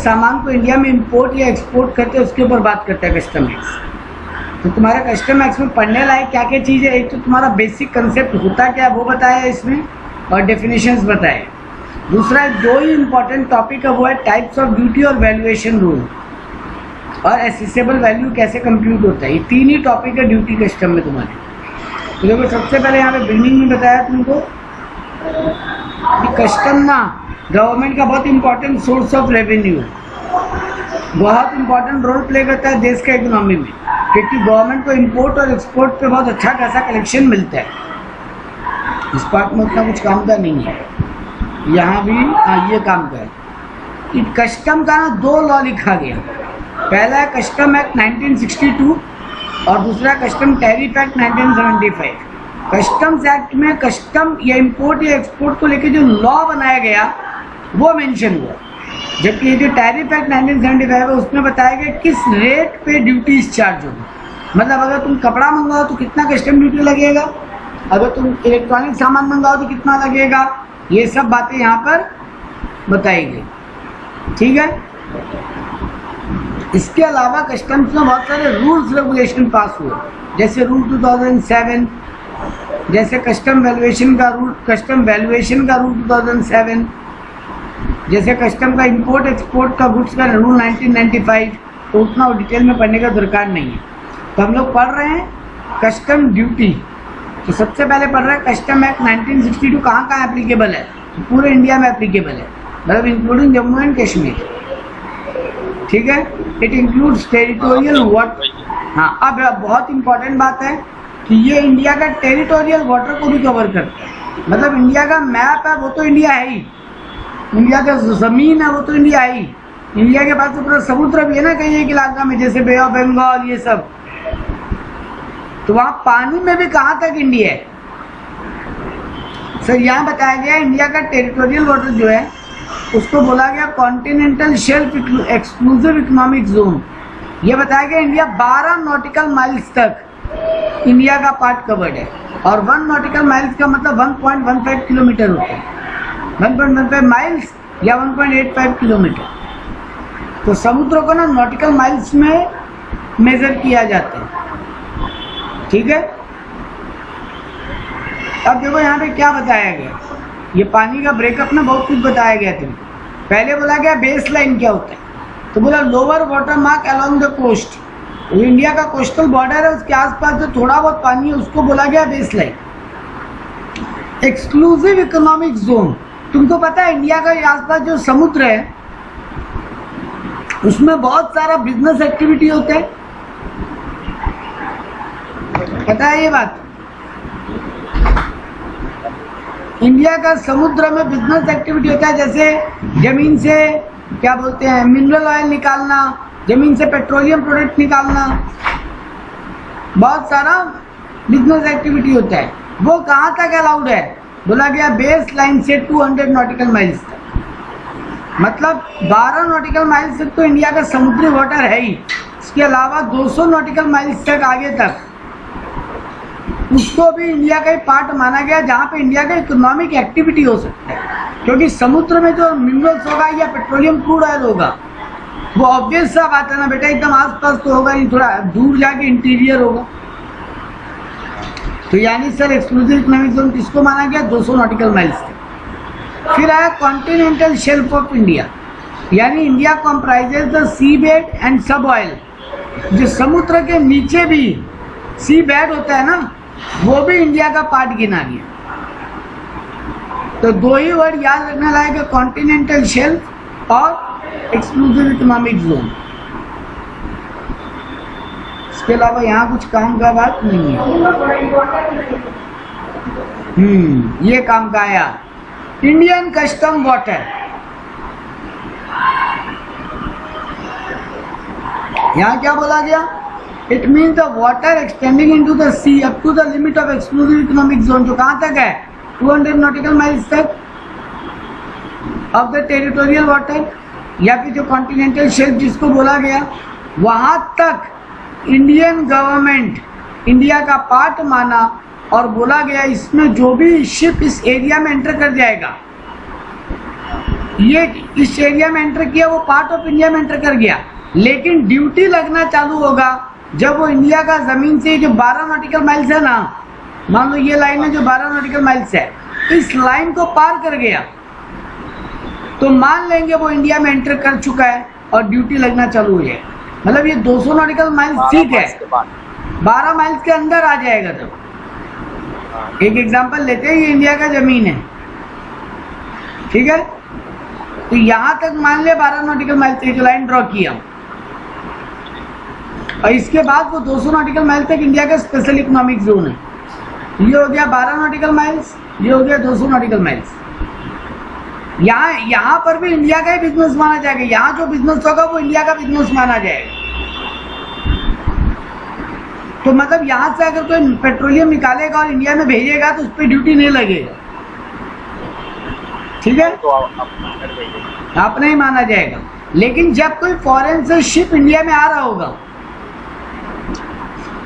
सामान को इंडिया में इंपोर्ट या एक्सपोर्ट करते हैं उसके ऊपर बात करता है कस्टम एक्ट। तो तुम्हारा कस्टम एक्ट में पढ़ने लायक क्या क्या चीज़ है, एक तो तुम्हारा बेसिक कंसेप्ट होता क्या है वो बताया इसमें और डेफिनेशंस बताए। दूसरा दो ही इंपॉर्टेंट टॉपिक है, वो है टाइप्स ऑफ ड्यूटी और वैल्यूएशन रूल और एसेसेबल वैल्यू कैसे कंप्यूट होता है। ये तीन ही टॉपिक है ड्यूटी कस्टम में तुम्हारे। तो देखो सबसे पहले यहाँ पे बिगनिंग में बताया तुमको कि कस्टम ना गवर्नमेंट का बहुत इंपॉर्टेंट सोर्स ऑफ रेवेन्यू है, बहुत इंपॉर्टेंट रोल प्ले करता है देश के इकोनॉमी में, क्योंकि गवर्नमेंट को इंपोर्ट और एक्सपोर्ट पे बहुत अच्छा खासा कलेक्शन मिलता है। इस पार्ट में उतना कुछ काम का नहीं है, यहाँ भी ये काम का है कि कस्टम का ना दो लॉ लिखा गया। पहला है कस्टम एक्ट 1962 और दूसरा custom tariff act 1975। Customs act में कस्टम या इंपोर्ट या एक्सपोर्ट को लेकर जो लॉ बनाया गया वो मेंशन हुआ, जबकि ये जो टैरिफ एक्ट 1975 है उसमें बताया गया किस रेट पे ड्यूटीज चार्ज होगी। मतलब अगर तुम कपड़ा मंगाओ तो कितना कस्टम ड्यूटी लगेगा, अगर तुम इलेक्ट्रॉनिक सामान मंगाओ तो कितना लगेगा, ये सब बातें यहाँ पर बताई गई। ठीक है, इसके अलावा कस्टम्स में बहुत सारे रूल्स रेगुलेशन पास हुए, जैसे रूल 2007, जैसे कस्टम वैल्यूएशन का रूल 2007, जैसे कस्टम का इंपोर्ट एक्सपोर्ट का गुड्स का रूल 1995। तो उतना डिटेल में पढ़ने का दरकार नहीं है। तो हम लोग पढ़ रहे हैं कस्टम ड्यूटी। तो सबसे पहले पढ़ रहे हैं कस्टम एक्ट 1962 कहाँ कहाँ एप्लीकेबल है, तो पूरे इंडिया में एप्लीकेबल है, मतलब इंक्लूडिंग जम्मू एंड कश्मीर। ठीक है, इट इंक्लूड्स टेरिटोरियल वाटर। हाँ, अब बहुत इंपॉर्टेंट बात है कि ये इंडिया का टेरिटोरियल वाटर को भी कवर करता है। मतलब इंडिया का मैप है वो तो इंडिया है ही, इंडिया का जमीन है वो तो इंडिया है ही, इंडिया के पास तो पूरा समुद्र भी है ना कहीं एक इलाका में, जैसे बे ऑफ बंगाल ये सब। तो वहाँ पानी में भी कहाँ तक इंडिया है। सर यहाँ बताया गया इंडिया का टेरिटोरियल वाटर जो है उसको बोला गया continental shelf exclusive economic zone. ये बताया गया इंडिया 12 नॉटिकल माइल्स तक इंडिया का पार्ट कवर्ड है, और 1 नॉटिकल माइल्स का मतलब 1.15 किलोमीटर होता है, 1.15 माइल्स या 1.85 किलोमीटर। तो समुद्र को ना नॉटिकल माइल्स में मेजर किया जाता है। ठीक है, अब देखो यहाँ पे क्या बताया गया, ये पानी का ब्रेकअप में बहुत कुछ बताया गया था। पहले बोला गया बेस लाइन क्या होता है, तो बोला lower water mark along the coast. वो इंडिया का कोस्टल बॉर्डर है, उसके आसपास जो थोड़ा बहुत पानी है उसको बोला गया base line. Exclusive economic zone, तुमको पता है इंडिया का आसपास जो समुद्र है उसमें बहुत सारा बिजनेस एक्टिविटी होता है, पता है ये बात। इंडिया का समुद्र में बिजनेस एक्टिविटी होता है, जैसे जमीन से क्या बोलते हैं मिनरल ऑयल निकालना, जमीन से पेट्रोलियम प्रोडक्ट निकालना, बहुत सारा बिजनेस एक्टिविटी होता है। वो कहाँ तक अलाउड है, बोला गया बेस लाइन से 200 नॉटिकल माइल्स तक। मतलब 12 नॉटिकल माइल्स तक तो इंडिया का समुद्री वाटर है ही, इसके अलावा 200 नॉटिकल माइल्स तक आगे तक उसको भी इंडिया का ही पार्ट माना गया, जहाँ पे इंडिया का इकोनॉमिक एक्टिविटी हो सकता है। क्योंकि समुद्र में जो मिनरल्स होगा या पेट्रोलियम क्रूड ऑयल होगा वो ऑब्वियस सा बात है ना बेटा, एकदम आसपास तो होगा नहीं, थोड़ा दूर जाके इंटीरियर होगा। तो यानी सर एक्सक्लूसिव इकोनॉमिक जोन किसको माना गया, 200 नॉटिकल माइल्स तक। फिर आया कॉन्टिनेंटल शेल्फ ऑफ इंडिया, यानी India comprises the sea bed and subsoil. जो समुद्र के नीचे भी सी बेड होता है ना, वो भी इंडिया का पार्ट गिना गया। तो दो ही वर्ड याद रखने लायक है, कॉन्टिनेंटल शेल्फ और एक्सक्लूसिव इकोनॉमिक जोन। इसके अलावा यहाँ कुछ काम का बात नहीं है। ये काम का आया इंडियन कस्टम वाटर। यहाँ क्या बोला गया, it means the water extending into the sea up to the limit of exclusive economic zone, जो कहाँ तक है 200 नॉटिकल माइल्स तक ऑफ द टेरिटोरियल वाटर, या फिर जो कॉन्टिनेंटल शेल्फ जिसको बोला गया, वहां तक इंडियन गवर्नमेंट इंडिया का पार्ट माना और बोला गया इसमें जो भी शिप इस एरिया में एंटर कर जाएगा, ये इस एरिया में एंटर किया, वो पार्ट ऑफ इंडिया में एंटर कर गया, लेकिन ड्यूटी लगना चालू होगा जब वो इंडिया का जमीन से जो 12 नॉटिकल माइल्स है ना, मान लो ये लाइन है जो 12 नॉटिकल माइल्स है, इस लाइन को पार कर गया तो मान लेंगे वो इंडिया में एंटर कर चुका है और ड्यूटी लगना चालू हो जाएगा। मतलब ये 200 नॉटिकल माइल्स ठीक है, 12 माइल्स के अंदर आ जाएगा। तो एक एग्जांपल लेते हैं, ये इंडिया का जमीन है, ठीक है, तो यहां तक मान लिया 12 नॉटिकल माइल्स एक लाइन ड्रॉ किया और इसके बाद वो 200 नॉटिकल माइल तक इंडिया का स्पेशल इकोनॉमिक जोन है। ये हो गया 12 नॉटिकल माइल्स, ये हो गया 200 नॉटिकल माइल्स। यहाँ पर भी इंडिया का ही बिजनेस माना जाएगा, यहाँ जो बिजनेस होगा वो इंडिया का बिजनेस माना जाएगा। तो मतलब यहाँ से अगर कोई पेट्रोलियम निकालेगा और इंडिया में भेजेगा तो उस पर ड्यूटी नहीं लगेगा, ठीक है, तो अपना ही माना जाएगा। लेकिन जब कोई फॉरेन से शिप इंडिया में आ रहा होगा,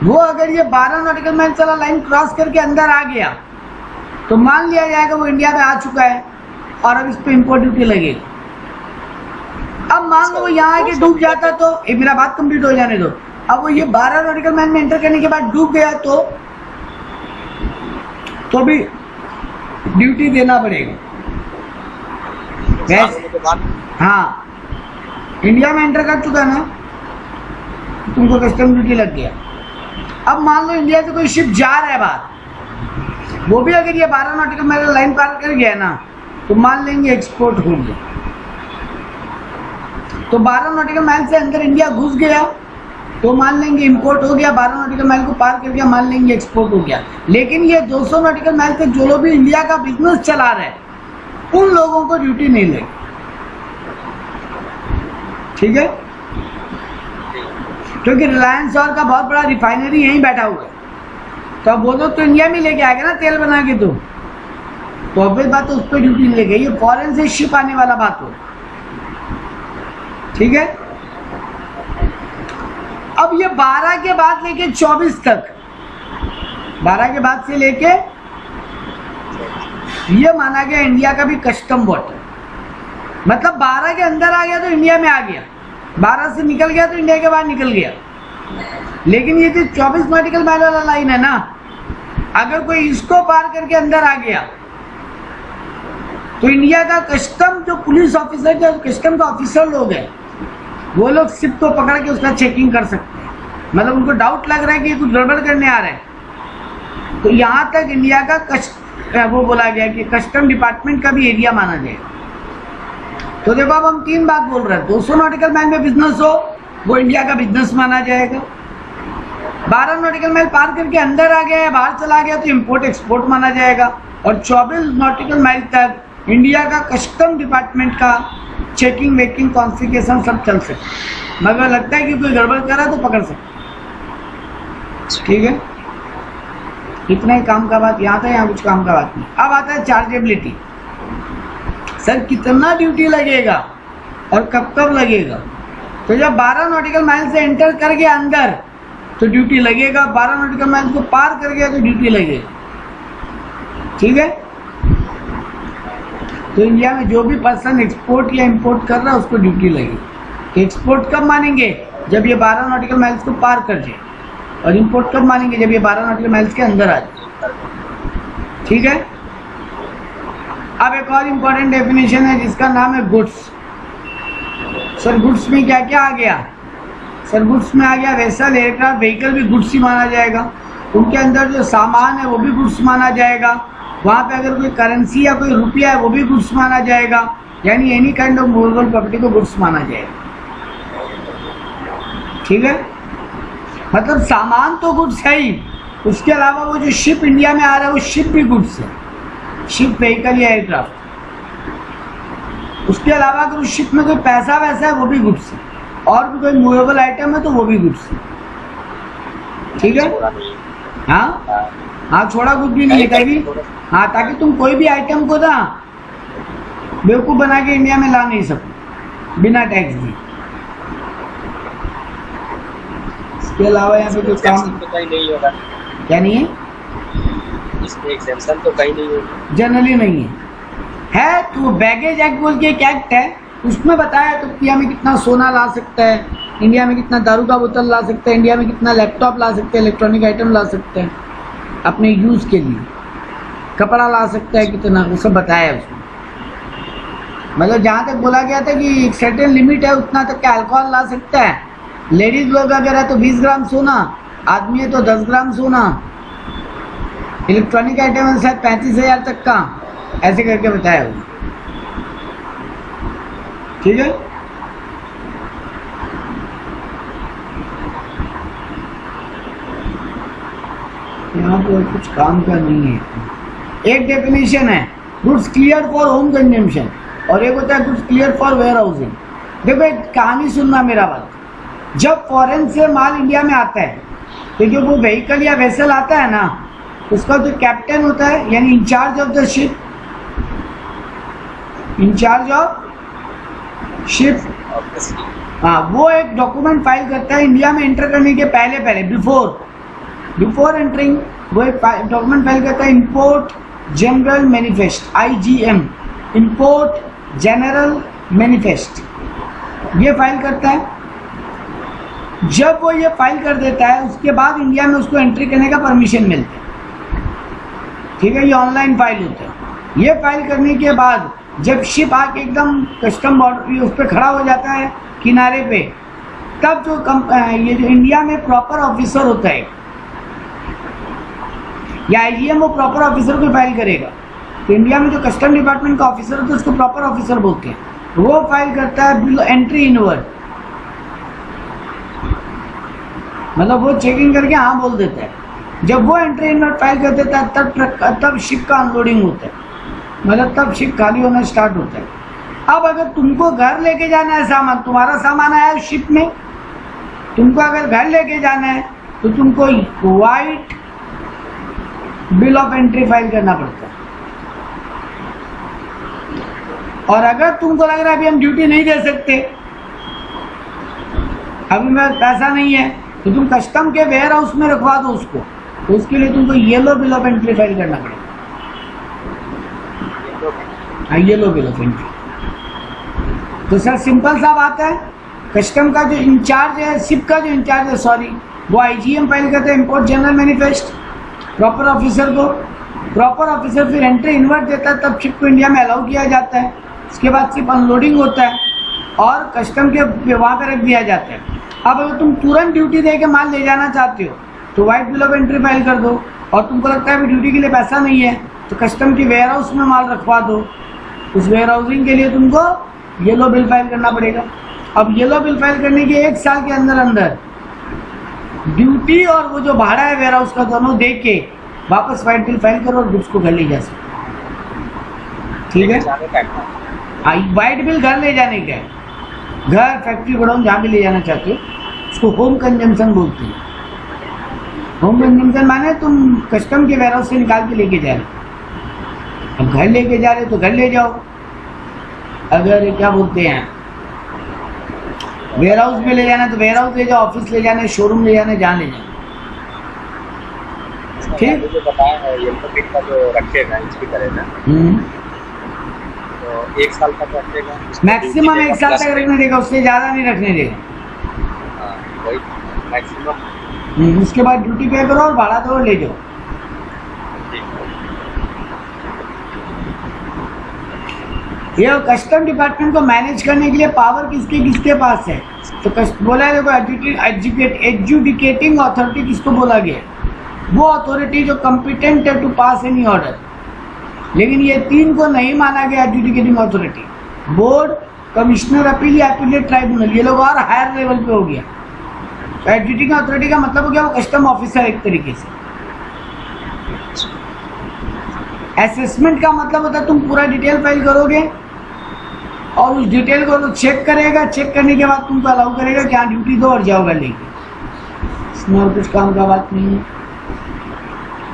वो अगर ये 12 नॉटिकल माइल वाला लाइन क्रॉस करके अंदर आ गया तो मान लिया जाएगा वो इंडिया में आ चुका है और अब इस पे इंपोर्ट ड्यूटी लगेगी। अब मान लो वो यहाँ आके डूब जाता तो, मेरा बात कंप्लीट हो जाने दो, अब वो ये 12 नॉटिकल माइल में एंटर करने के बाद डूब गया तो भी ड्यूटी देना पड़ेगा। हाँ, इंडिया में एंटर कर चुका ना, तुमको कस्टम ड्यूटी लग गया। अब मान लो इंडिया से कोई शिप जा रहा है बाहर, वो भी अगर ये 12 नॉटिकल माइल लाइन पार कर गया ना तो मान लेंगे एक्सपोर्ट हो गया। तो 12 नॉटिकल माइल से अंदर इंडिया घुस गया तो मान लेंगे इंपोर्ट हो गया, 12 नॉटिकल माइल को पार कर गया मान लेंगे एक्सपोर्ट हो गया। लेकिन ये 200 नॉटिकल माइल तक जो लोग भी इंडिया का बिजनेस चला रहे हैं उन लोगों को ड्यूटी नहीं लगी, ठीक है, क्योंकि रिलायंस और का बहुत बड़ा रिफाइनरी यहीं बैठा हुआ है। तो अब वो लोग तो इंडिया में लेके आएगा ना तेल बना के, तो ऑब्वियस बात है उस पर ड्यूटी नहीं लगेगी। ये फॉरेन से शिप आने वाला बात हो, ठीक है। अब ये 12 के बाद लेके 24 तक, 12 के बाद से लेके ये माना गया इंडिया का भी कस्टम वाटर, मतलब 12 के अंदर आ गया तो इंडिया में आ गया, 12 से निकल गया तो इंडिया के बाहर निकल गया। लेकिन ये जो 24 नॉटिकल माइल वाला लाइन है ना, अगर कोई इसको पार करके अंदर आ गया तो इंडिया का कस्टम जो पुलिस ऑफिसर, जो कस्टम का ऑफिसर लोग हैं, वो लोग शिप को पकड़ के उसका चेकिंग कर सकते हैं। मतलब उनको डाउट लग रहा है कि ये कुछ गड़बड़ करने आ रहा है तो यहाँ तक इंडिया का वो बोला गया कि कस्टम डिपार्टमेंट का भी एरिया माना जाएगा। तो देखो अब हम 3 बात बोल रहे हैं, 200 नॉटिकल माइल में बिजनेस हो वो इंडिया का बिजनेस माना जाएगा, 12 नॉटिकल माइल पार करके अंदर आ गया है बाहर चला गया तो इंपोर्ट एक्सपोर्ट माना जाएगा, और 24 नॉटिकल माइल तक इंडिया का कस्टम डिपार्टमेंट का चेकिंग वेकिंग कॉन्फिगरेशन सब चल सकता। मगर लगता है कि कोई गड़बड़ करा तो पकड़ सकते, ठीक है। इतना ही काम का बात यहाँ था, यहाँ कुछ काम का बात नहीं। अब आता है चार्जेबिलिटी। सर कितना ड्यूटी लगेगा और कब कब लगेगा? तो जब 12 नॉटिकल माइल से एंटर कर गया अंदर तो ड्यूटी लगेगा, 12 नॉटिकल माइल को पार कर गया तो ड्यूटी लगेगा, ठीक है। तो इंडिया में जो भी पर्सन एक्सपोर्ट या इंपोर्ट कर रहा है उसको ड्यूटी लगेगी। एक्सपोर्ट कब मानेंगे? जब ये 12 नॉटिकल माइल्स को पार कर जाए, और इंपोर्ट कब मानेंगे? जब ये 12 नॉटिकल माइल्स के अंदर आ जाए, ठीक है। अब एक और इम्पोर्टेंट डेफिनेशन है जिसका नाम है गुड्स। सर गुड्स में क्या क्या आ गया? सर गुड्स में आ गया वेसल, एयरक्राफ्ट, व्हीकल भी गुड्स ही माना जाएगा। उनके अंदर जो सामान है वो भी गुड्स माना जाएगा। वहाँ पे अगर कोई करेंसी या कोई रुपया है वो भी गुड्स माना जाएगा। यानी any kind of movable property को गुड्स माना जाएगा, ठीक है। मतलब सामान तो गुड्स है ही, उसके अलावा वो जो शिप इंडिया में आ रहा है वो शिप भी गुड्स है, शिप, व्हीकल या एयरक्राफ्ट। उसके अलावा अगर उस शिप में कोई पैसा वैसा है वो भी गुड्स है, और भी कोई मूवेबल आइटम है तो वो भी गुड्स है, ठीक है। हाँ हाँ, छोड़ा कुछ भी नहीं है कभी। हाँ, ताकि तुम कोई भी आइटम को ना बेवकूफ़ बना के इंडिया में ला नहीं सको बिना टैक्स दिए। इसके अलावा यहाँ पे कोई काम तो कहीं नहीं होगा, क्या नहीं है? इसमें एग्जेम्पशन तो कहीं नहीं होगा, जनरली नहीं है तो बैगेज एक्ट बोल के एक एक्ट है, उसमें बताया तो इंडिया में कितना सोना ला सकता है, इंडिया में कितना दारू का बोतल ला सकता है, इंडिया में कितना लैपटॉप ला सकते हैं, इलेक्ट्रॉनिक आइटम ला सकते हैं अपने यूज़ के लिए, कपड़ा ला सकता है कितना, वो सब बताया है उसमें। मतलब जहाँ तक बोला गया था कि एक सर्टेन लिमिट है, उतना तक का अल्कोहल ला सकता है। लेडीज लोग अगर है तो 20 ग्राम सोना, आदमी है तो 10 ग्राम सोना, इलेक्ट्रॉनिक आइटम है शायद 35,000 तक का, ऐसे करके बताया हुआ। ठीक है, यहाँ पर कुछ काम का नहीं है। एक डेफिनेशन है goods clear for home consumption और एक होता है goods clear for warehousing. देखो एक कहानी सुनना मेरा बात, जब फॉरेन से माल इंडिया में आता है तो जो वो व्हीकल या वेसल आता है ना, उसका जो कैप्टन होता है यानी incharge of the ship, incharge of ship, हाँ, वो एक डॉक्यूमेंट फाइल करता है इंडिया में एंटर करने के पहले बिफोर एंटरिंग, वो एक डॉक्यूमेंट फाइल करता है, import general manifest, IGM, import general manifest, ये फाइल करता है। जब वो ये फाइल कर देता है उसके बाद इंडिया में उसको एंट्री करने का परमिशन मिलता है। ठीक है, ये ऑनलाइन फाइल होता है। ये फाइल करने के बाद जब शिप आके एकदम कस्टम बॉर्डर उस पर खड़ा हो जाता है किनारे पे, तब जो ये जो इंडिया में प्रॉपर ऑफिसर होता है या IGM, वो प्रॉपर ऑफिसर को फाइल करेगा। तो इंडिया में जो कस्टम डिपार्टमेंट का ऑफिसर होता है उसको प्रॉपर ऑफिसर बोलते हैं, वो फाइल करता है बिल एंट्री इनवर्ड, मतलब वो चेकिंग करके हाँ बोल देता है। जब वो एंट्री इनवर्ड फाइल कर देता है तब शिप का अनलोडिंग होता है, मतलब तब शिप खाली होना स्टार्ट होता है। अब अगर तुमको घर लेके जाना है सामान, तुम्हारा सामान आया है शिप में, तुमको अगर घर लेके जाना है तो तुमको white bill of entry file करना पड़ता है। और अगर तुमको लग रहा है अभी हम ड्यूटी नहीं दे सकते, अभी मेरे पैसा नहीं है, तो तुम कस्टम के वेयर हाउस में रखवा दो उसको, तो उसके लिए तुमको yellow bill of entry file करना पड़ेगा। हाँ, येलो बिल ऑफ एंट्री। तो सर सिंपल सा बात है, कस्टम का जो इंचार्ज है, शिप का जो इंचार्ज है सॉरी, वो IGM फाइल करते हैं, import general manifest, proper officer को, प्रॉपर ऑफिसर फिर एंट्री इनवर्ट देता है, तब शिप को इंडिया में अलाउ किया जाता है। उसके बाद शिप अनलोडिंग होता है और कस्टम के वहाँ पे रख दिया जाता है। अब अगर तुम तुरंत ड्यूटी दे के माल ले जाना चाहते हो तो white bill of entry file कर दो, और तुमको लगता है ड्यूटी के लिए पैसा नहीं है तो कस्टम के वेयर हाउस में माल रखवा दो, उस वेयर हाउसिंग के लिए तुमको येलो बिल फाइल करना पड़ेगा। अब येलो बिल फाइल करने के 1 साल के अंदर अंदर ड्यूटी और वो जो भाड़ा है वेयर हाउस का दोनों दे के वापस वाइट बिल फाइल करो और गुड्स को घर ले जा सकते। ठीक है, वाइट बिल घर ले जाने का है, घर फैक्ट्री गोडाउन जहाँ भी ले जाना चाहते हो उसको होम कंजम्पशन बोलते हैं। होम कंजम्पशन माने तुम कस्टम के वेयर हाउस से निकाल के लेके जा रहे हो, अब घर लेके जा रहे हो तो घर ले जाओ, अगर क्या बोलते हैं वेयर हाउस में ले जाना तो वेयर हाउस ले जाओ, ऑफिस ले जाना, शोरूम ले जाना, जहाँ ले जाना। ठीक, जो बताया है येलो बिल का जो रखेगा इसकी तरह ना, तो 1 साल तक रखेगा, मैक्सिमम 1 साल तक रखने देगा, उससे ज़्यादा नहीं रखने देगा। हाँ, वही मैक्सिमम। उसके बाद ड्यूटी पे करो और भाड़ा दो और ले जाओ। ये कस्टम डिपार्टमेंट को मैनेज करने के लिए पावर किसके किसके पास है, तो बोला है देखो एडजुडिकेटिंग अथॉरिटी किसको बोला गया, वो अथॉरिटी जो कॉम्पिटेंट है टू पास एनी ऑर्डर। लेकिन ये 3 को नहीं माना गया adjudicating authority, board, commissioner appeal या अपीलेट ट्राइब्यूनल, ये लोग और हायर लेवल पे हो गया। एडजुडिकेटिंग अथॉरिटी का मतलब हो गया वो कस्टम ऑफिसर एक तरीके से। असेसमेंट का मतलब होता है तुम पूरा डिटेल फाइल करोगे और उस डिटेल को चेक करेगा, चेक करने के बाद तुमको अलाउ करेगा कि हाँ ड्यूटी दो और जाओ घर लेके। इसमें और कुछ काम का बात नहीं है।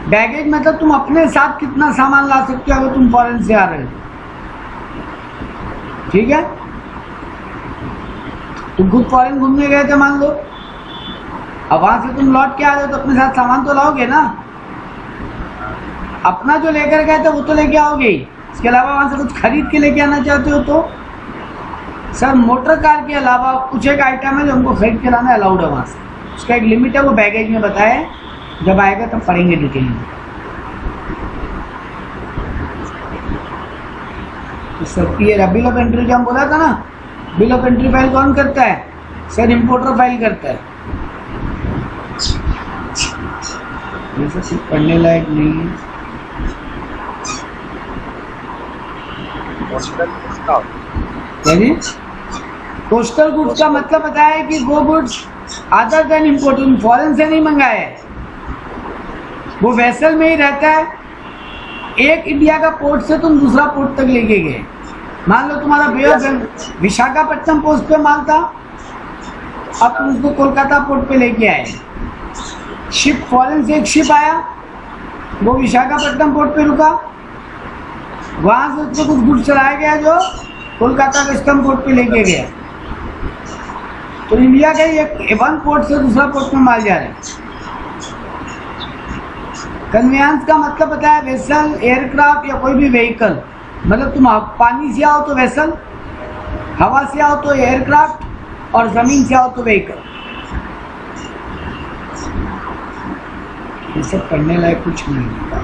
बैगेज मतलब तुम अपने साथ कितना सामान ला सकते हो अगर तुम फॉरेन से आ रहे हो। ठीक है, तुम खुद फॉरेन घूमने गए थे मान लो, अब वहां से तुम लौट के आ रहे हो तो अपने साथ सामान तो लाओगे ना, अपना जो लेकर गए थे वो तो लेके आओगे, इसके अलावा वहाँ से कुछ खरीद के लेके आना चाहते हो तो सर मोटर कार के अलावा कुछ एक आइटम है जो हमको खरीद के लाना अलाउड है वहाँ से, उसका एक लिमिट है, वो बैगेज में बताया है, जब आएगा तब पढ़ेंगे डिटेल में। सर ये बिल ऑफ एंट्री जो हम बोला था ना, बिल ऑफ एंट्री फाइल कौन करता है? सर इम्पोर्टर फाइल करता है। ये सब कुछ पढ़ने लायक नहीं है। कोस्टल गुड्स का मतलब बताया है कि वो goods other than imported, foreign से नहीं मंगाया है, वो वेसल में ही रहता है। एक इंडिया का पोर्ट से तुम दूसरा पोर्ट तक लेके गए, मान लो तुम्हारा बे ऑफ विशाखापट्टनम पोस्ट पे माल था, अब तुम उसको कोलकाता पोर्ट पे लेके आए। शिप फॉरेन से एक शिप आया, वो विशाखापट्टनम पोर्ट पे रुका, वहां से उसको कुछ गुड्स चलाया गया जो कोलकाता कस्टम पोर्ट पे लेके गया। तो इंडिया का एक वन पोर्ट से दूसरा पोर्ट में माल जा रहा है। कन्वेंस का मतलब बताया वेसल, एयरक्राफ्ट या कोई भी व्हीकल, मतलब तुम पानी से आओ तो वेसल, हवा से आओ तो एयरक्राफ्ट और जमीन से आओ तो व्हीकल। ये सब पढ़ने लायक कुछ नहीं होता।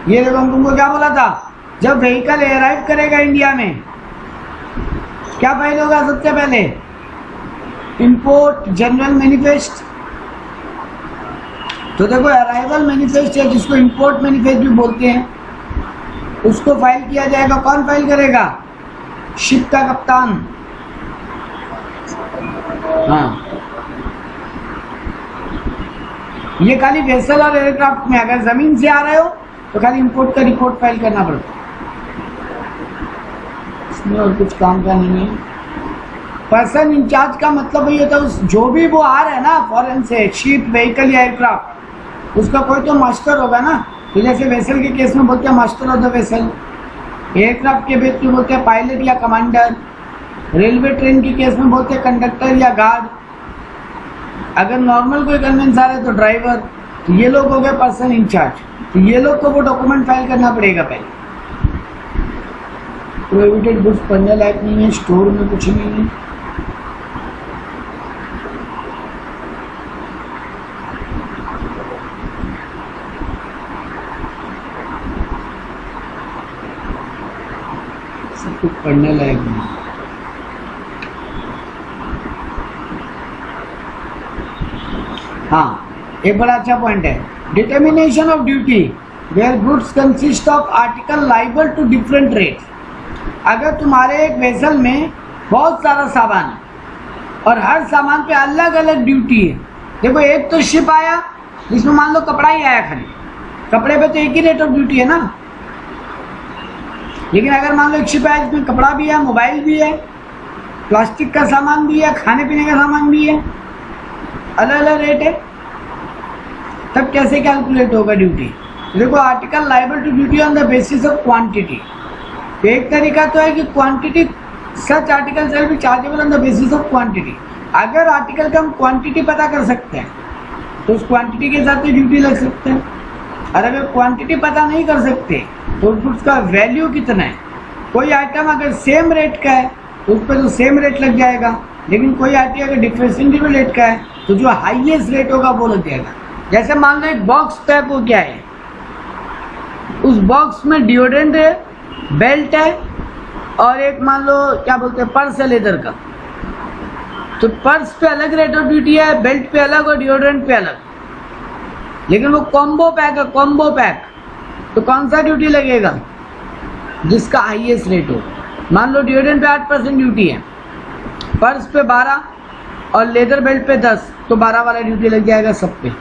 ये देखो हम तुमको क्या बोला था, जब व्हीकल अराइव करेगा इंडिया में क्या फाइल होगा? सबसे पहले इंपोर्ट जनरल मैनिफेस्ट। तो देखो अराइवल मैनिफेस्ट है, जिसको इंपोर्ट मैनिफेस्ट भी बोलते हैं, उसको फाइल किया जाएगा। कौन फाइल करेगा? शिप का कप्तान। हाँ, ये खाली वेसल और एयरक्राफ्ट में। अगर जमीन से आ रहे हो तो खाली इंपोर्ट का रिपोर्ट फाइल करना पड़ता है, इसमें और कुछ काम का नहीं है। पर्सन इंचार्ज का मतलब ये होता है जो भी वो आ रहा है ना फॉरेन से, शिप, व्हीकल या एयरक्राफ्ट, उसका कोई तो मास्टर होगा ना। तो जैसे वेसल के केस में बोलते हैं master of the vessel, aircraft के केस में बोलते हैं पायलट या कमांडर, रेलवे ट्रेन के केस में बोलते हैं कंडक्टर या गार्ड, अगर नॉर्मल कोई कन्वेंस आ रहा है तो ड्राइवर। तो ये लोग हो गए पर्सन इंचार्ज। तो ये लोग को वो डॉक्यूमेंट फाइल करना पड़ेगा पहले। प्रोहिबिटेड गुड्स पढ़ने लायक नहीं है, स्टोर में कुछ नहीं है। सब कुछ पढ़ने लायक नहीं। हाँ, एक बड़ा अच्छा पॉइंट है, determination of duty where goods consist of article liable to different rates. अगर तुम्हारे एक वेसल में बहुत सारा सामान है और हर सामान पे अलग अलग ड्यूटी है। देखो एक तो शिप आया जिसमें मान लो कपड़ा ही आया, खाली कपड़े पे तो एक ही रेट ऑफ ड्यूटी है ना। लेकिन अगर मान लो एक शिप आया जिसमें कपड़ा भी है, मोबाइल भी है, प्लास्टिक का सामान भी है, खाने पीने का सामान भी है, अलग अलग रेट है, तब कैसे कैलकुलेट होगा ड्यूटी? देखो article liable to duty on the basis of quantity. एक तरीका तो है कि quantity, such article shall be chargeable on the basis of quantity. अगर आर्टिकल का हम क्वांटिटी पता कर सकते हैं तो उस क्वांटिटी के हिसाब से ड्यूटी लग सकते हैं, और अगर क्वांटिटी पता नहीं कर सकते तो उसका वैल्यू कितना है। कोई आइटम अगर सेम रेट का है तो उस पर तो सेम रेट लग जाएगा, लेकिन कोई आइटम अगर डिफरेंशिएबल रेट का है तो जो हाईएस्ट रेट होगा वो लग जाएगा। जैसे मान लो एक बॉक्स पैक हो क्या है, उस बॉक्स में डिओड्रेंट है, बेल्ट है, और एक मान लो क्या बोलते हैं पर्स है लेदर का। तो पर्स पे अलग रेट ऑफ ड्यूटी है, बेल्ट पे अलग और डिओड्रेंट पे अलग। लेकिन वो कॉम्बो पैक है, कॉम्बो पैक, तो कौन सा ड्यूटी लगेगा? जिसका हाईएस्ट रेट हो। मान लो डिओड्रेंट पे 8% ड्यूटी है, पर्स पे 12 और लेदर बेल्ट पे 10, तो 12 वाला ड्यूटी लग जाएगा सब पे।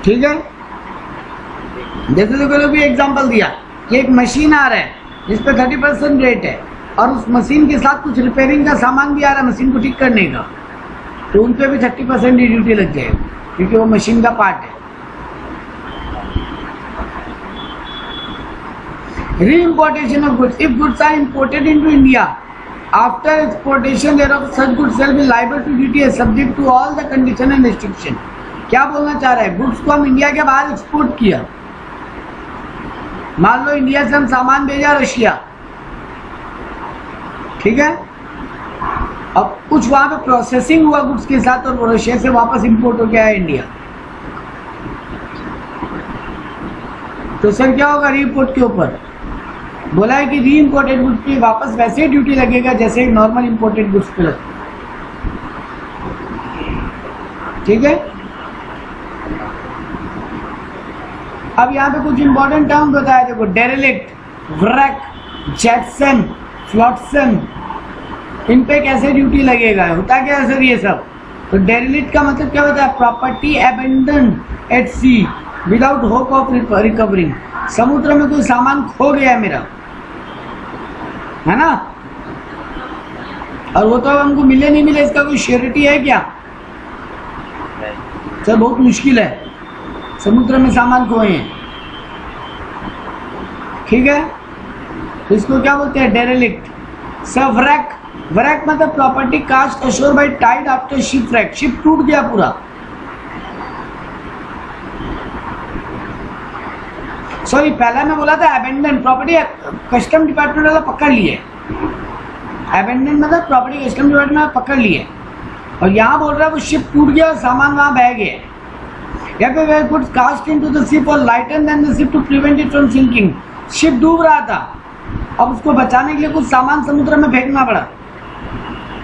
ठीक है, जैसे देखो भी एग्जांपल दिया कि एक मशीन आ रहा है जिस पे 30% रेट है और उस मशीन के साथ कुछ रिपेयरिंग का सामान भी आ रहा है मशीन को ठीक करने का, तो उन पे भी 30% की ड्यूटी लग जाएगी क्योंकि वो मशीन का पार्ट है। री-importation of goods. If goods are imported into India, after exportation thereof such goods shall be liable to duty as subject to all the condition and restriction. क्या बोलना चाह रहा है? गुड्स को हम इंडिया के बाहर एक्सपोर्ट किया, मान लो इंडिया से हम सामान भेजा रशिया, ठीक है, अब कुछ वहां पे प्रोसेसिंग हुआ गुड्स के साथ और रशिया से वापस इंपोर्ट हो गया है इंडिया, तो सर क्या होगा रीइंपोर्ट के ऊपर? बोला है कि री इम्पोर्टेड गुड्स पे वापस वैसे ही ड्यूटी लगेगा जैसे नॉर्मल इम्पोर्टेड गुड्स पे लगता, ठीक है। अब यहाँ पे कुछ इंपॉर्टेंट टर्म बताया, देखो डेरेलिक्ट, व्रैक, जेटसन, फ्लोटसन, इन पे कैसे ड्यूटी लगेगा, होता क्या है सर ये सब? तो डेरेलिक्ट का मतलब क्या होता है? Property abandon at sea without hope of recovering. समुद्र में कोई सामान खो गया मेरा, है ना, और वो तो हमको मिले नहीं मिले इसका कोई श्योरिटी है क्या? सर बहुत मुश्किल है, समुद्र में सामान खोए हैं, ठीक है, तो इसको क्या बोलते हैं? डेरेलिक्ट। सर व्रैक, व्रैक मतलब property cast ashore by tide after shipwreck, ship टूट गया पूरा। सॉरी पहला मैं बोला था अबेंडन, प्रॉपर्टी कस्टम डिपार्टमेंट वाला पकड़ लिए, अबेंडन मतलब प्रॉपर्टी कस्टम डिपार्टमेंट वाला पकड़ लिए, और यहाँ बोल रहा है वो शिप टूट गया और सामान वहां बह गया, या फिर goods cast into the ship और lighten then the ship to prevent it from sinking. Ship डूब रहा था, अब उसको बचाने के लिए कुछ सामान समुद्र में फेंकना पड़ा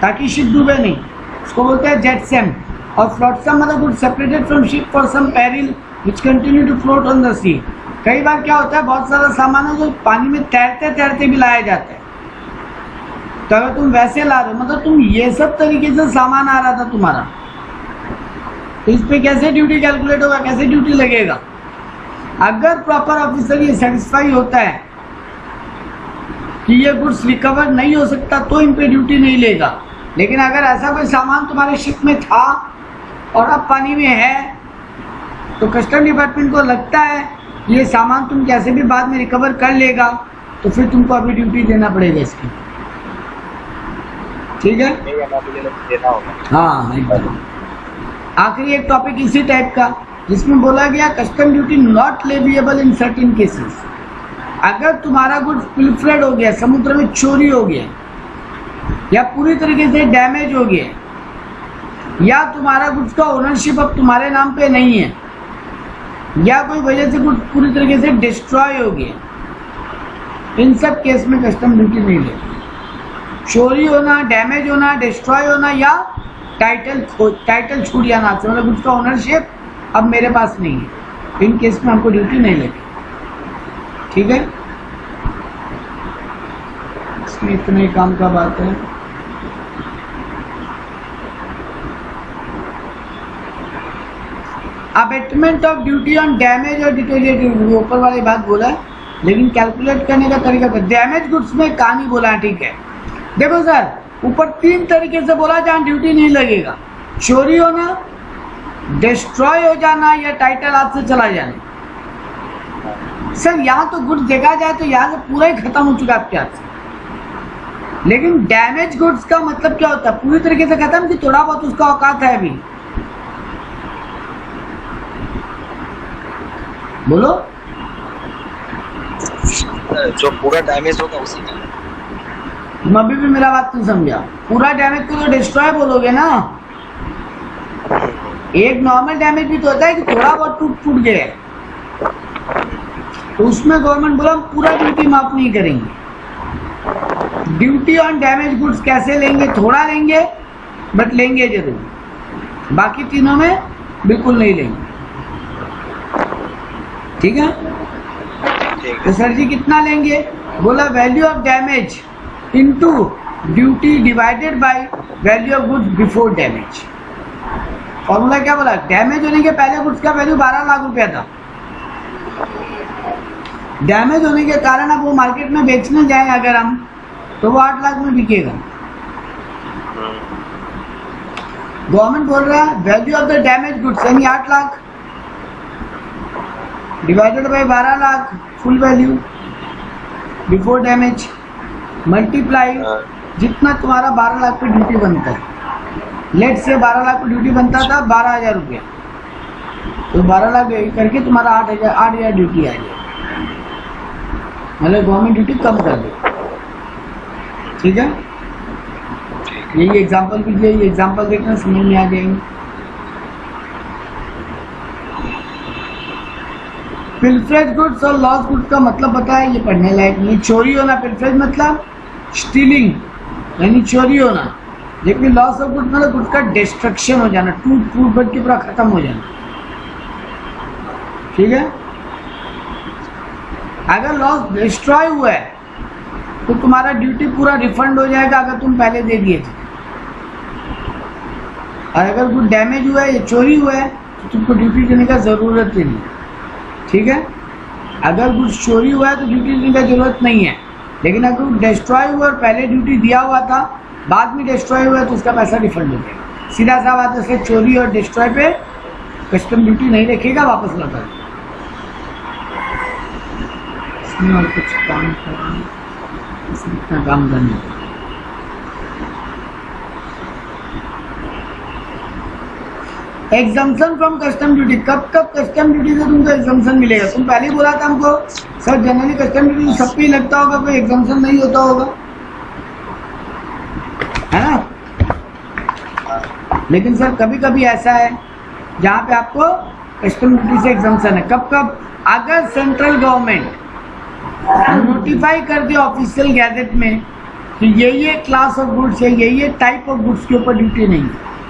ताकि शिप डूबे नहीं, उसको बोलते हैं जेटसन। और फ्लोटसम मतलब goods separated from ship for some peril which continue to float on the sea. कई बार क्या होता है, बहुत सारा सामान है जो पानी में तैरते तैरते भी लाया जाता है, तो अगर तुम वैसे ला रहे हो मतलब तुम ये सब तरीके से सामान आ रहा था तुम्हारा, तो इस पे कैसे ड्यूटी कैलकुलेट होगा, कैसे ड्यूटी लगेगा? अगर प्रॉपर ऑफिसर ये सेटिस्फाई होता है कि ये गुड्स रिकवर नहीं हो सकता तो इन पे ड्यूटी नहीं लेगा, लेकिन अगर ऐसा कोई सामान तुम्हारे शिप में था और अब पानी में है, तो कस्टम डिपार्टमेंट को लगता है ये सामान तुम कैसे भी बाद में रिकवर कर लेगा, तो फिर तुमको अभी ड्यूटी देना पड़ेगा इसकी, ठीक है, देना होगा। हाँ एकदम। आखिरी एक टॉपिक इसी टाइप का जिसमें बोला गया custom duty not leviable in certain cases. अगर तुम्हारा गुड्स पिल्फरेड हो गया, समुद्र में चोरी हो गया, या पूरी तरीके से डैमेज हो गया, या तुम्हारा गुड्स का ओनरशिप अब तुम्हारे नाम पे नहीं है, या कोई वजह से गुड्स पूरी तरीके से डिस्ट्रॉय हो गया, इन सब केस में कस्टम ड्यूटी नहीं लेगी। चोरी होना, डैमेज होना, डिस्ट्रॉय होना, या टाइटल छूट जाना, मतलब गुड्स का ओनरशिप अब मेरे पास नहीं है, इन केस में हमको ड्यूटी नहीं लगी, ठीक है। इसमें इतने काम का बात है। Abatement of duty on damage और डिटेरियोरेटिव, ऊपर वाली बात बोला है, लेकिन कैलकुलेट करने का तरीका डैमेज गुड्स में कहानी बोला, ठीक है। देखो सर ऊपर 3 तरीके से बोला जहां ड्यूटी नहीं लगेगा, चोरी होना, डिस्ट्रॉय हो जाना, या टाइटल हाथ से चला जाना। सर यहाँ तो गुड्स देखा जाए तो यहाँ से पूरा ही खत्म हो चुका है आपके हाथ से, लेकिन डैमेज गुड्स का मतलब क्या होता है? पूरी तरीके से खत्म कि थोड़ा बहुत उसका औकात है अभी? बोलो। जो पूरा डैमेज होगा उसी का। तुम अभी भी मेरा बात नहीं समझा। पूरा डैमेज को तो डिस्ट्रॉय बोलोगे ना, एक नॉर्मल डैमेज भी तो होता है कि थोड़ा बहुत टूट गया, तो उसमें गवर्नमेंट बोला हम पूरा ड्यूटी माफ नहीं करेंगे। ड्यूटी ऑन डैमेज गुड्स कैसे लेंगे? थोड़ा लेंगे, बट लेंगे जरूर, बाकी तीनों में बिल्कुल नहीं लेंगे, ठीक है। तो सर जी कितना लेंगे? बोला value of damage into duty divided by value of goods before damage. Formula क्या बोला? डैमेज होने के पहले गुड्स का वैल्यू 12 लाख रुपया था, डैमेज होने के कारण अब वो मार्केट में बेचने जाए अगर हम, तो वो 8 लाख में बिकेगा। गवर्नमेंट बोल रहा है value of the damage goods यानी 8 lakh divided by 12 lakh full value before damage, multiply जितना तुम्हारा 12 लाख पे ड्यूटी बनता है। लेट से 12 लाख पे ड्यूटी बनता था 12,000 रुपया, तो 12 लाख करके तुम्हारा 8,000 ड्यूटी आ जाए। मतलब गवर्नमेंट ड्यूटी कम कर दे। ठीक है, यही एग्जांपल भी दिया, ये एग्जांपल देखना समझ में आ जाएंगे। पिल्फरेज गुड्स और लॉस गुड्स का मतलब पता है, ये पढ़ने लायक नहीं। चोरी होना, पिल्फरेज मतलब स्टीलिंग यानी चोरी होना, लेकिन लॉस ऑफ गुड्स मतलब गुड्स का डिस्ट्रक्शन हो जाना, टूट फूट बढ़ के पूरा खत्म हो जाना। ठीक है, अगर लॉस डिस्ट्रॉय हुआ है तो तुम्हारा ड्यूटी पूरा रिफंड हो जाएगा अगर तुम पहले दे दिए थे। और अगर कुछ डैमेज हुआ है या चोरी हुआ है तो तुमको ड्यूटी देने का जरूरत ही नहीं। ठीक है, अगर कुछ चोरी हुआ है तो ड्यूटी देने का जरूरत नहीं है, लेकिन अगर कुछ डिस्ट्रॉय हुआ और पहले ड्यूटी दिया हुआ था बाद में डिस्ट्रॉय हुआ है तो उसका पैसा रिफंड हो जाएगा। सीधा सा बात है, चोरी और डिस्ट्रॉय पे कस्टम ड्यूटी नहीं रखेगा, वापस लौटा देगा। इसमें और कुछ काम करना, इसमें इतना काम करना। एग्जम्पशन फ्रॉम कस्टम ड्यूटी, कब कब कस्टम ड्यूटी से तुमको एग्जम्पशन मिलेगा? तुम पहले ही बोला था हमको सर जनरली कस्टम ड्यूटी सब पे ही लगता होगा, कोई एग्जम्पशन नहीं होता होगा, है ना? लेकिन सर कभी कभी ऐसा है जहाँ पे आपको कस्टम ड्यूटी से एग्जम्पशन है। कब कब? अगर सेंट्रल गवर्नमेंट नोटिफाई कर दिया ऑफिशियल गैजेट में कि ये क्लास ऑफ गुड्स है, ये टाइप ऑफ गुड्स के ऊपर ड्यूटी नहीं है,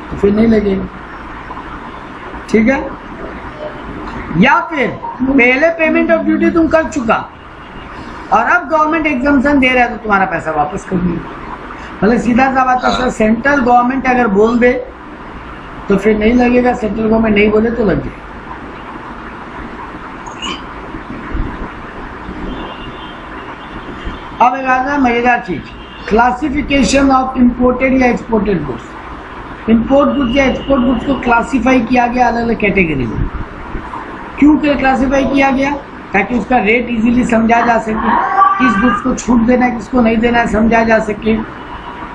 तो फिर नहीं लगेगा। ठीक है, या फिर पहले पेमेंट ऑफ ड्यूटी तुम कर चुका और अब गवर्नमेंट एग्जम्पशन दे रहा है तो तुम्हारा पैसा वापस कर दिया। मतलब सीधा सा बात है, सेंट्रल गवर्नमेंट अगर बोल दे तो फिर नहीं लगेगा, सेंट्रल गवर्नमेंट नहीं बोले तो लग जाए। अब एक आता है मजेदार चीज, क्लासिफिकेशन ऑफ इंपोर्टेड या एक्सपोर्टेड गुड्स। इंपोर्ट गुड्स या एक्सपोर्ट गुड्स को क्लासिफाई किया गया अलग अलग कैटेगरी में। क्यों क्लासिफाई किया गया? ताकि उसका रेट इजीली समझा जा सके, किस गुड्स को छूट देना है किसको नहीं देना है समझा जा सके,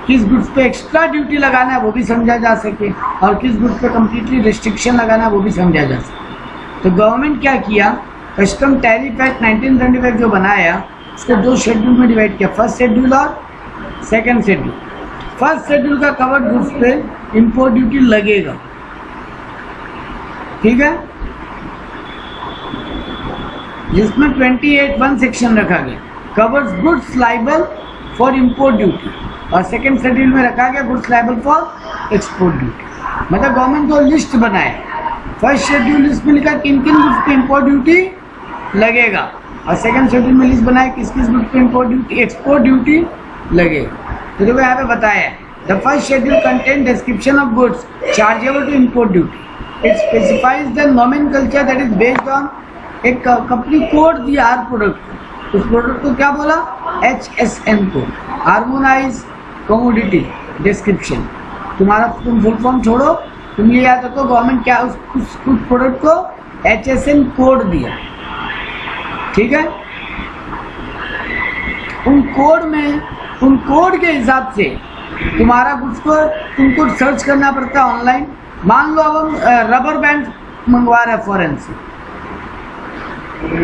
किस गुड्स पे एक्स्ट्रा ड्यूटी लगाना है वो भी समझा जा सके, और किस गुड्स पे कम्प्लीटली रिस्ट्रिक्शन लगाना है वो भी समझा जा सके। तो गवर्नमेंट क्या किया, कस्टम टैरिफ एक्ट 1925 जो बनाया उसको दो शेड्यूल में डिवाइड किया, फर्स्ट शेड्यूल और सेकेंड शेड्यूल। फर्स्ट शेड्यूल का कवर्ड गुड्स पे इंपोर्ट ड्यूटी लगेगा। ठीक है, जिसमें 28(1) सेक्शन रखा गया, covers goods liable for import duty, और सेकेंड शेड्यूल में रखा गया goods liable for export duty. मतलब गवर्नमेंट को लिस्ट बनाए, फर्स्ट शेड्यूल लिस्ट में लिखा किन किन गुड्स पे इंपोर्ट ड्यूटी लगेगा, और सेकेंड शेड्यूल में लिस्ट बनाए किस किस गुड्स पे इंपोर्ट ड्यूटी एक्सपोर्ट ड्यूटी लगेगा। तो देखो यहाँ पे बताया है, the first schedule contain description of goods chargeable to import duty. It specifies the nomenclature that is based on एक कंपनी कोड दिया हर प्रोडक्ट। उस प्रोडक्ट को क्या बोला? HSN code, harmonise commodity description. तुम्हारा तुम फुल फॉर्म छोड़ो, तुम ये याद रखो गवर्नमेंट क्या उस प्रोडक्ट को HSN कोड दिया। ठीक है, उन कोड में, उन कोड के हिसाब से तुम्हारा गुड्स को तुमको सर्च करना पड़ता है ऑनलाइन। मान लो अब हम रबर बैंड मंगवा रहे हैं फॉरेन से,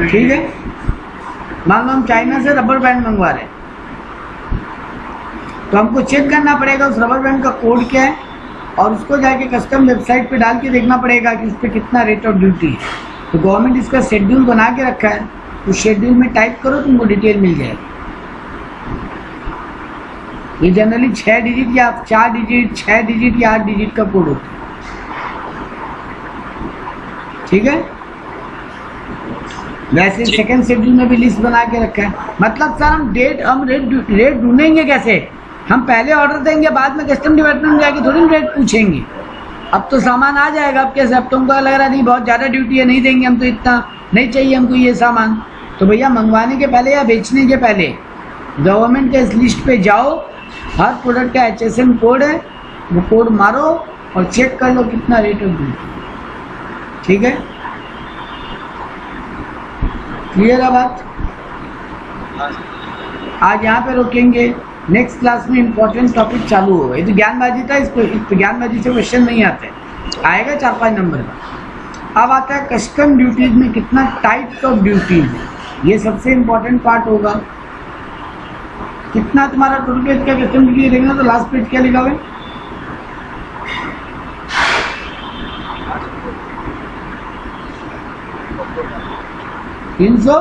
ठीक है, मान लो हम चाइना से रबर बैंड मंगवा रहे हैं, तो हमको चेक करना पड़ेगा उस रबर बैंड का कोड क्या है, और उसको जाके कस्टम वेबसाइट पे डाल के देखना पड़ेगा कि उस पर कितना रेट ऑफ ड्यूटी है। तो गवर्नमेंट इसका शेड्यूल बना के रखा है, उस शेड्यूल में टाइप करो तुमको डिटेल मिल जाएगी। ये जनरली 6 डिजिट या 4 डिजिट, 6 डिजिट या 8 डिजिट का कोड होता है। ठीक है, वैसे सेकंड शेड्यूल में भी लिस्ट बना के रखा है। मतलब सर हम रेट ढूंढेंगे कैसे? हम पहले ऑर्डर देंगे, बाद में कस्टम डिपार्टमेंट में जाके थोड़ी रेट पूछेंगे। अब तो सामान आ जाएगा, अब कैसे? अब तुमको लग रहा नहीं बहुत ज़्यादा ड्यूटी है, नहीं देंगे हम तो, इतना नहीं चाहिए हमको ये सामान। तो भैया मंगवाने के पहले या बेचने के पहले गवर्नमेंट के इस लिस्ट पे जाओ, हर प्रोडक्ट का HSN कोड है, वो कोड मारो और चेक कर लो कितना रेट ऑफ ड्यूटी। ठीक है, क्लियर है बात? आज यहाँ पे रोकेंगे, नेक्स्ट क्लास में इंपॉर्टेंट टॉपिक चालू होगा। ये तो ज्ञानबाजी था, इस ज्ञानबाजी से क्वेश्चन नहीं आते, आएगा 4-5 नंबर का। अब आता है कस्टम ड्यूटीज में कितना टाइप्स ऑफ ड्यूटीज है। ये सबसे इम्पोर्टेंट पार्ट होगा। कितना तुम्हारा टोटल पेज का कस्टम ड्यूटी देखना, तो लास्ट पेज क्या लिखा हुआ है? 300